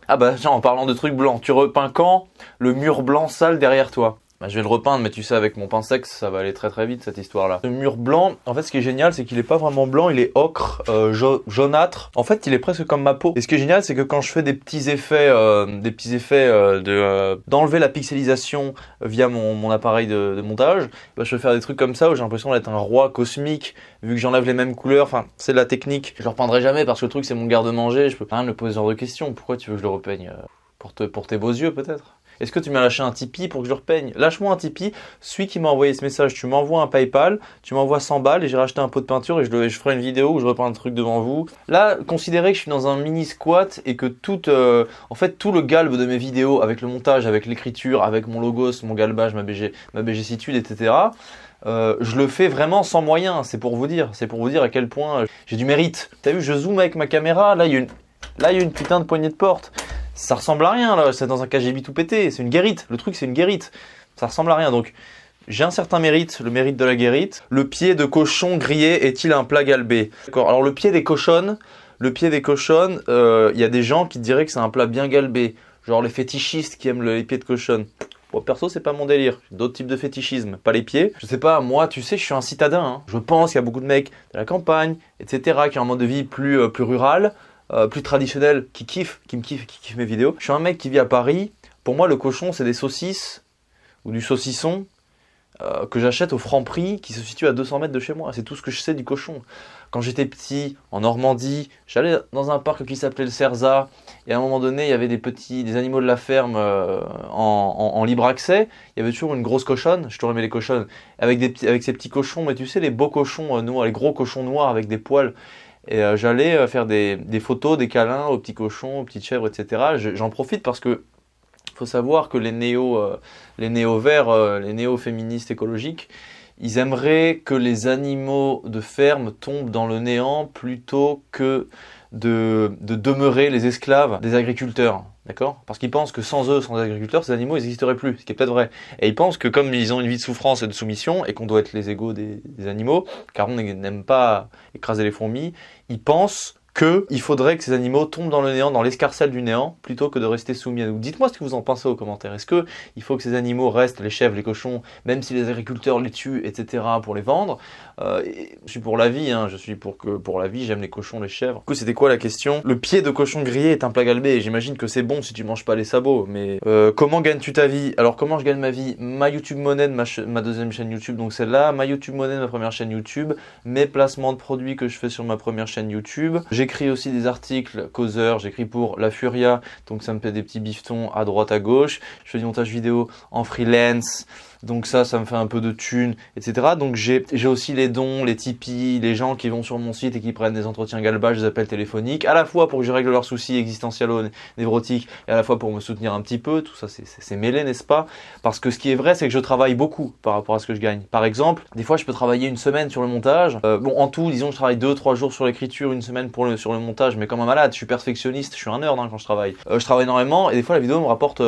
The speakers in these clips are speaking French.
Ah bah tiens, en parlant de trucs blancs, tu repeins quand le mur blanc sale derrière toi? Bah, je vais le repeindre, mais tu sais, avec mon pincex, ça va aller très très vite cette histoire-là. Le mur blanc, en fait, ce qui est génial, c'est qu'il est pas vraiment blanc, il est ocre, jaunâtre. En fait, il est presque comme ma peau. Et ce qui est génial, c'est que quand je fais des petits effets, d'enlever la pixelisation via mon appareil de montage, bah, je peux faire des trucs comme ça où j'ai l'impression d'être un roi cosmique, vu que j'enlève les mêmes couleurs. Enfin, c'est de la technique. Je le repeindrai jamais parce que le truc, c'est mon garde-manger. Je peux pas me poser ce genre de questions. Pourquoi tu veux que je le repeigne? Pour tes beaux yeux, peut-être? Est-ce que tu m'as lâché un Tipeee pour que je le repeigne? Lâche-moi un Tipeee. Celui qui m'a envoyé ce message, tu m'envoies un PayPal, tu m'envoies 100 balles et j'ai racheté un pot de peinture et je ferai une vidéo où je repeins un truc devant vous. Là, considérez que je suis dans un mini squat et que tout le galbe de mes vidéos, avec le montage, avec l'écriture, avec mon logos, mon galbage, ma BGcitude, etc., je le fais vraiment sans moyens. C'est pour vous dire à quel point j'ai du mérite. T'as vu, je zoome avec ma caméra, là il y a une putain de poignée de porte. Ça ressemble à rien là, c'est dans un KGB tout pété, c'est une guérite, le truc c'est une guérite, ça ressemble à rien. Donc j'ai un certain mérite, le mérite de la guérite. Le pied de cochon grillé est-il un plat galbé? D'accord, alors le pied des cochonnes, il y a des gens qui diraient que c'est un plat bien galbé, genre les fétichistes qui aiment les pieds de cochonne. Bon, perso, c'est pas mon délire. D'autres types de fétichisme, pas les pieds. Je sais pas, moi, tu sais, je suis un citadin. Hein. Je pense qu'il y a beaucoup de mecs de la campagne, etc., qui ont un mode de vie plus rural, plus traditionnel, qui kiffent mes vidéos. Je suis un mec qui vit à Paris. Pour moi, le cochon, c'est des saucisses ou du saucisson que j'achète au Franprix qui se situe à 200 mètres de chez moi. C'est tout ce que je sais du cochon. Quand j'étais petit, en Normandie, j'allais dans un parc qui s'appelait le Cerza et à un moment donné, il y avait des animaux de la ferme en libre accès. Il y avait toujours une grosse cochonne, je toujours aimé les cochonnes, avec ces petits cochons, mais tu sais, les beaux cochons noirs, les gros cochons noirs avec des poils. Et j'allais faire des photos, des câlins aux petits cochons, aux petites chèvres, etc. J'en profite parce que faut savoir que les néo-verts, les néo-féministes écologiques, ils aimeraient que les animaux de ferme tombent dans le néant plutôt que de demeurer les esclaves des agriculteurs. D'accord? Parce qu'ils pensent que sans eux, sans les agriculteurs, ces animaux n'existeraient plus, ce qui est peut-être vrai. Et ils pensent que comme ils ont une vie de souffrance et de soumission, et qu'on doit être les égaux des animaux, car on n'aime pas écraser les fourmis, ils pensent qu'il faudrait que ces animaux tombent dans le néant, dans l'escarcelle du néant, plutôt que de rester soumis à nous. Dites-moi ce que vous en pensez aux commentaires. Est-ce qu'il faut que ces animaux restent, les chèvres, les cochons, même si les agriculteurs les tuent, etc., pour les vendre? Je suis pour la vie, hein. Je suis pour la vie, j'aime les cochons, les chèvres. Du coup, c'était quoi la question? Le pied de cochon grillé est un plat galbé. J'imagine que c'est bon si tu manges pas les sabots, mais comment gagnes-tu ta vie? Alors, comment je gagne ma vie? Ma YouTube Money de ma deuxième chaîne YouTube, donc celle-là, ma YouTube Money de ma première chaîne YouTube, mes placements de produits que je fais sur ma première chaîne YouTube. J'écris aussi des articles causeurs, j'écris pour La Furia, donc ça me fait des petits bifetons à droite à gauche. Je fais du montage vidéo en freelance, donc ça me fait un peu de thunes, etc. Donc j'ai aussi les dons, les Tipeee, les gens qui vont sur mon site et qui prennent des entretiens galbage, des appels téléphoniques, à la fois pour que je règle leurs soucis existentiels, névrotiques, et à la fois pour me soutenir un petit peu. Tout ça c'est mêlé, n'est-ce pas? Parce que ce qui est vrai, c'est que je travaille beaucoup par rapport à ce que je gagne. Par exemple, des fois je peux travailler une semaine sur le montage. En tout, disons que je travaille 2-3 jours sur l'écriture, une semaine sur le montage, mais comme un malade, je suis perfectionniste, je suis un nerd quand je travaille. Je travaille énormément et des fois la vidéo me rapporte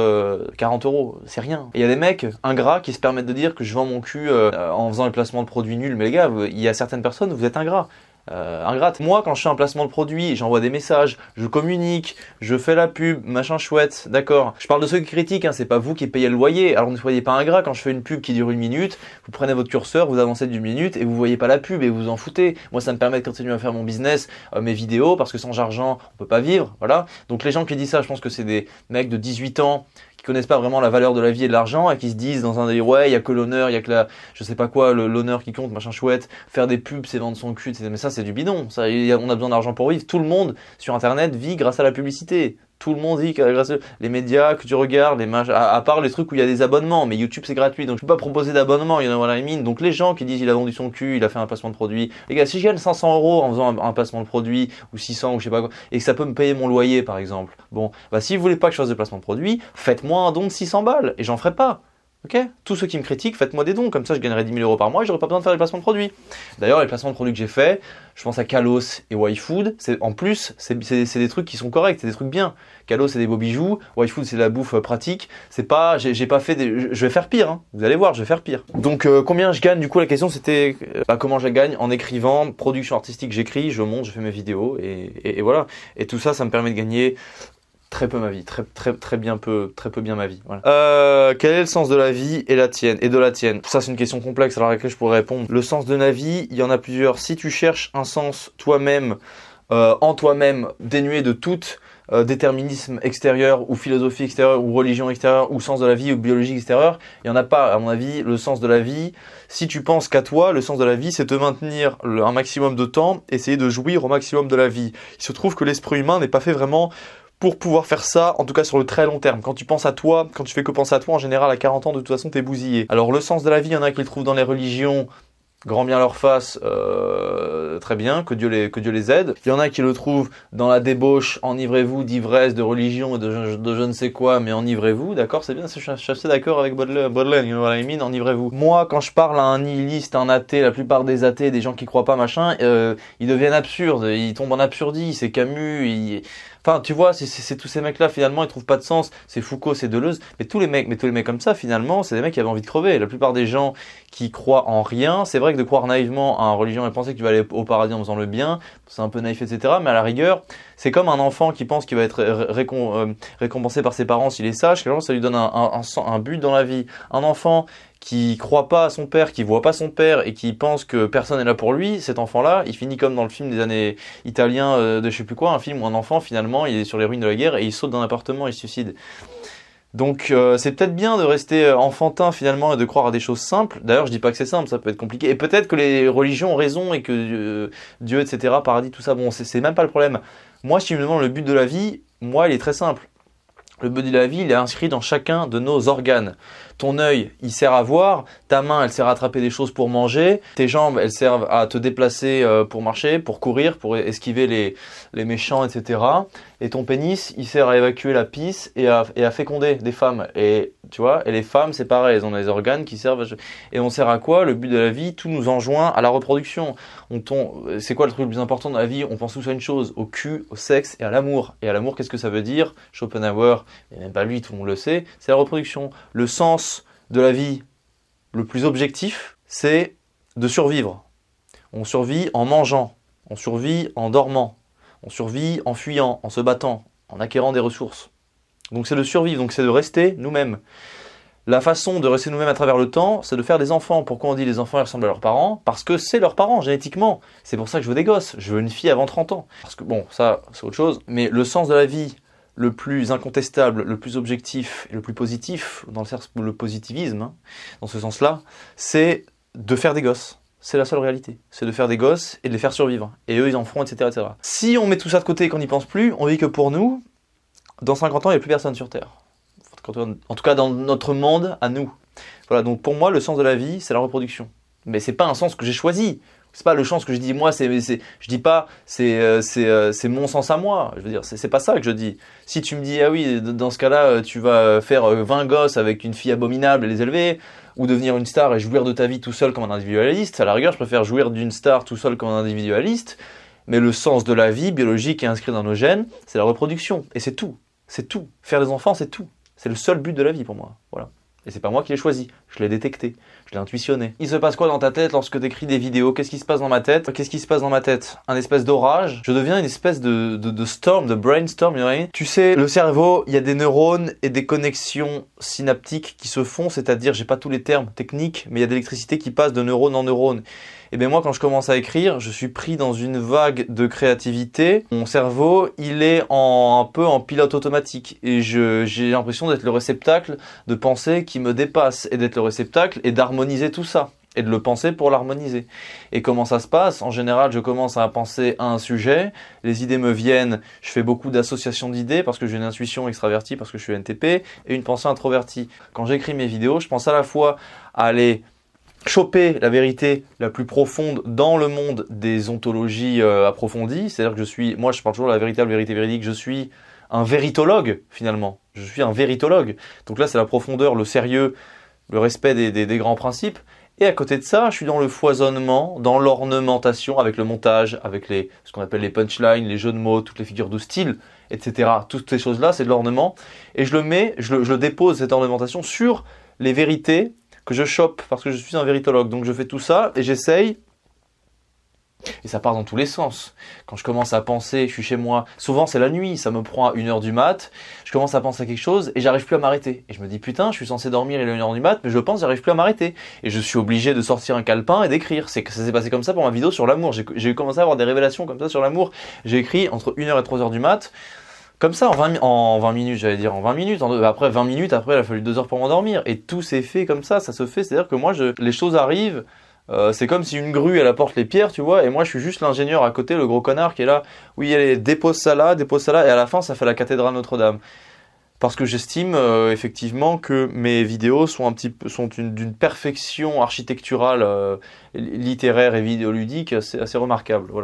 40 euros, c'est rien. Et il y a des mecs ingrats qui se permettent de dire que je vends mon cul en faisant les placements de produits nuls. Mais les gars, il y a certaines personnes, vous êtes ingrats. Ingrate. Moi, quand je fais un placement de produit, j'envoie des messages, je communique, je fais la pub, machin chouette, d'accord. Je parle de ceux qui critiquent, hein, c'est pas vous qui payez le loyer. Alors ne soyez pas ingrat. Quand je fais une pub qui dure 1 minute, vous prenez votre curseur, vous avancez d'1 minute et vous voyez pas la pub et vous vous en foutez. Moi, ça me permet de continuer à faire mon business, mes vidéos, parce que sans argent, on peut pas vivre, voilà. Donc les gens qui disent ça, je pense que c'est des mecs de 18 ans qui connaissent pas vraiment la valeur de la vie et de l'argent et qui se disent dans un délire, ouais, il y a que l'honneur, il y a que je sais pas quoi, l'honneur qui compte, machin chouette, faire des pubs, c'est vendre son cul, mais ça c'est du bidon, ça, on a besoin d'argent pour vivre. Tout le monde sur internet vit grâce à la publicité. Tout le monde vit grâce les médias que tu regardes, à part les trucs où il y a des abonnements, mais YouTube c'est gratuit, donc je peux pas proposer d'abonnement, il y en a la mine. Donc les gens qui disent il a vendu son cul, il a fait un placement de produit, les gars, si je gagne 500 euros en faisant un placement de produit, ou 600 ou je sais pas quoi, et que ça peut me payer mon loyer par exemple, bon, bah si vous voulez pas que je fasse de placement de produit, faites-moi un don de 600 balles, et j'en ferai pas. Ok? Tous ceux qui me critiquent, faites-moi des dons, comme ça je gagnerai 10 000 euros par mois et j'aurai pas besoin de faire des placements de produits. D'ailleurs, les placements de produits que j'ai fait, je pense à Kalos et YFood, en plus, c'est des trucs qui sont corrects, c'est des trucs bien. Kalos, c'est des beaux bijoux, YFood, c'est de la bouffe pratique. C'est pas, j'ai pas fait je vais faire pire, hein. Vous allez voir, je vais faire pire. Donc, combien je gagne? Du coup, la question c'était comment je gagne en écrivant, production artistique, j'écris, je monte, je fais mes vidéos et voilà. Et tout ça, ça me permet de gagner Très peu ma vie, très peu bien ma vie. Voilà. Quel est le sens de la vie et de la tienne? Ça, c'est une question complexe à laquelle je pourrais répondre. Le sens de la vie, il y en a plusieurs. Si tu cherches un sens toi-même, en toi-même, dénué de toute déterminisme extérieur ou philosophie extérieure ou religion extérieure ou sens de la vie ou biologie extérieure, il n'y en a pas. À mon avis, le sens de la vie, si tu penses qu'à toi, le sens de la vie, c'est te maintenir un maximum de temps, essayer de jouir au maximum de la vie. Il se trouve que l'esprit humain n'est pas fait vraiment pour pouvoir faire ça, en tout cas sur le très long terme. Quand tu penses à toi, quand tu fais que penser à toi, en général, à 40 ans, de toute façon, t'es bousillé. Alors, le sens de la vie, il y en a qui le trouvent dans les religions, grand bien leur face, très bien, que Dieu les aide. Il y en a qui le trouvent dans la débauche, enivrez-vous d'ivresse, de religion et de je ne sais quoi, mais enivrez-vous, d'accord, c'est bien, je suis assez d'accord avec Baudelaire, you know what I mean, enivrez-vous. Moi, quand je parle à un nihiliste, un athée, la plupart des athées, des gens qui croient pas, machin, ils deviennent absurdes, ils tombent en absurdie, c'est Camus, Enfin, tu vois, c'est tous ces mecs-là, finalement, ils trouvent pas de sens. C'est Foucault, c'est Deleuze. Mais tous les mecs comme ça, finalement, c'est des mecs qui avaient envie de crever. La plupart des gens qui croient en rien, c'est vrai que de croire naïvement à une religion et penser que tu vas aller au paradis en faisant le bien, c'est un peu naïf, etc. Mais à la rigueur, c'est comme un enfant qui pense qu'il va être récompensé par ses parents s'il est sage. Quelque chose, ça lui donne un but dans la vie. Un enfant qui croit pas à son père, qui voit pas son père et qui pense que personne n'est là pour lui, cet enfant-là, il finit comme dans le film des années italiens de je sais plus quoi, un film où un enfant finalement il est sur les ruines de la guerre et il saute d'un appartement et il se suicide. Donc c'est peut-être bien de rester enfantin finalement et de croire à des choses simples. D'ailleurs je dis pas que c'est simple, ça peut être compliqué. Et peut-être que les religions ont raison et que Dieu, etc., paradis, tout ça, bon c'est même pas le problème. Moi si tu me demandes le but de la vie, moi il est très simple. Le but de la vie, il est inscrit dans chacun de nos organes. Ton œil, il sert à voir. Ta main, elle sert à attraper des choses pour manger. Tes jambes, elles servent à te déplacer pour marcher, pour courir, pour esquiver les méchants, etc. Et ton pénis, il sert à évacuer la pisse et à féconder des femmes. Et tu vois, et les femmes, c'est pareil, elles ont des organes qui servent Et on sert à quoi? Le but de la vie, tout nous enjoint à la reproduction. C'est quoi le truc le plus important dans la vie? On pense tous à une chose, au cul, au sexe et à l'amour. Et à l'amour, qu'est-ce que ça veut dire? Schopenhauer, mais même pas lui, tout le monde le sait, c'est la reproduction. Le sens de la vie le plus objectif, c'est de survivre. On survit en mangeant, on survit en dormant, on survit en fuyant, en se battant, en acquérant des ressources. Donc c'est de survivre, donc c'est de rester nous-mêmes. La façon de rester nous-mêmes à travers le temps, c'est de faire des enfants. Pourquoi on dit les enfants ils ressemblent à leurs parents? Parce que c'est leurs parents, génétiquement. C'est pour ça que je veux des gosses. Je veux une fille avant 30 ans. Parce que bon, ça, c'est autre chose. Mais le sens de la vie, le plus incontestable, le plus objectif et le plus positif, dans le positivisme, hein, dans ce sens-là, c'est de faire des gosses. C'est la seule réalité. C'est de faire des gosses et de les faire survivre. Et eux, ils en feront, etc., etc. Si on met tout ça de côté et qu'on n'y pense plus, on dit que pour nous, dans 50 ans, il n'y a plus personne sur Terre. En tout cas, dans notre monde, à nous. Voilà, donc pour moi, le sens de la vie, c'est la reproduction. Mais c'est pas un sens que j'ai choisi. C'est pas le sens que je dis moi, je dis pas c'est mon sens à moi. Je veux dire, c'est pas ça que je dis. Si tu me dis ah oui, dans ce cas-là, tu vas faire 20 gosses avec une fille abominable et les élever, ou devenir une star et jouir de ta vie tout seul comme un individualiste, à la rigueur, je préfère jouir d'une star tout seul comme un individualiste. Mais le sens de la vie biologique est inscrit dans nos gènes, c'est la reproduction. Et c'est tout. C'est tout. Faire des enfants, c'est tout. C'est le seul but de la vie pour moi. Voilà. Et c'est pas moi qui l'ai choisi, je l'ai détecté, je l'ai intuitionné. Il se passe quoi dans ta tête lorsque tu écris des vidéos? Qu'est-ce qui se passe dans ma tête? Qu'est-ce qui se passe dans ma tête? Un espèce d'orage. Je deviens une espèce de storm, de brainstorm. Tu sais, le cerveau, il y a des neurones et des connexions synaptiques qui se font, c'est-à-dire, j'ai pas tous les termes techniques, mais il y a de l'électricité qui passe de neurone en neurone. Et bien moi, quand je commence à écrire, je suis pris dans une vague de créativité. Mon cerveau, il est un peu en pilote automatique. Et j'ai l'impression d'être le réceptacle de pensées qui me dépassent. Et d'être le réceptacle et d'harmoniser tout ça. Et de le penser pour l'harmoniser. Et comment ça se passe? En général, je commence à penser à un sujet. Les idées me viennent. Je fais beaucoup d'associations d'idées parce que j'ai une intuition extravertie, parce que je suis NTP, et une pensée introvertie. Quand j'écris mes vidéos, je pense à la fois à aller choper la vérité la plus profonde dans le monde des ontologies approfondies. C'est-à-dire que moi je parle toujours de la véritable vérité véridique, je suis un véritologue finalement. Je suis un véritologue. Donc là c'est la profondeur, le sérieux, le respect des grands principes. Et à côté de ça, je suis dans le foisonnement, dans l'ornementation, avec le montage, avec ce qu'on appelle les punchlines, les jeux de mots, toutes les figures de style, etc. Toutes ces choses-là, c'est de l'ornement. Et je le dépose, cette ornementation, sur les vérités que je chope parce que je suis un véritologue. Donc je fais tout ça et j'essaye Et ça part dans tous les sens. Quand je commence à penser, je suis chez moi, souvent c'est la nuit, ça me prend à 1h du mat, je commence à penser à quelque chose et j'arrive plus à m'arrêter. Et je me dis putain, je suis censé dormir, il est 1h du mat, mais je pense, j'arrive plus à m'arrêter. Et je suis obligé de sortir un calepin et d'écrire. Ça s'est passé comme ça pour ma vidéo sur l'amour. J'ai commencé à avoir des révélations comme ça sur l'amour. J'ai écrit entre 1h et 3h du mat. Comme ça, en 20 minutes, j'allais dire en 20 minutes, après 20 minutes, après il a fallu 2 heures pour m'endormir. Et tout s'est fait comme ça se fait, c'est-à-dire que moi, les choses arrivent, c'est comme si une grue, elle apporte les pierres, tu vois, et moi je suis juste l'ingénieur à côté, le gros connard qui est là, oui, allez, dépose ça là, et à la fin, ça fait la cathédrale Notre-Dame. Parce que j'estime effectivement que mes vidéos sont d'une perfection architecturale, littéraire et vidéoludique assez remarquable. Voilà.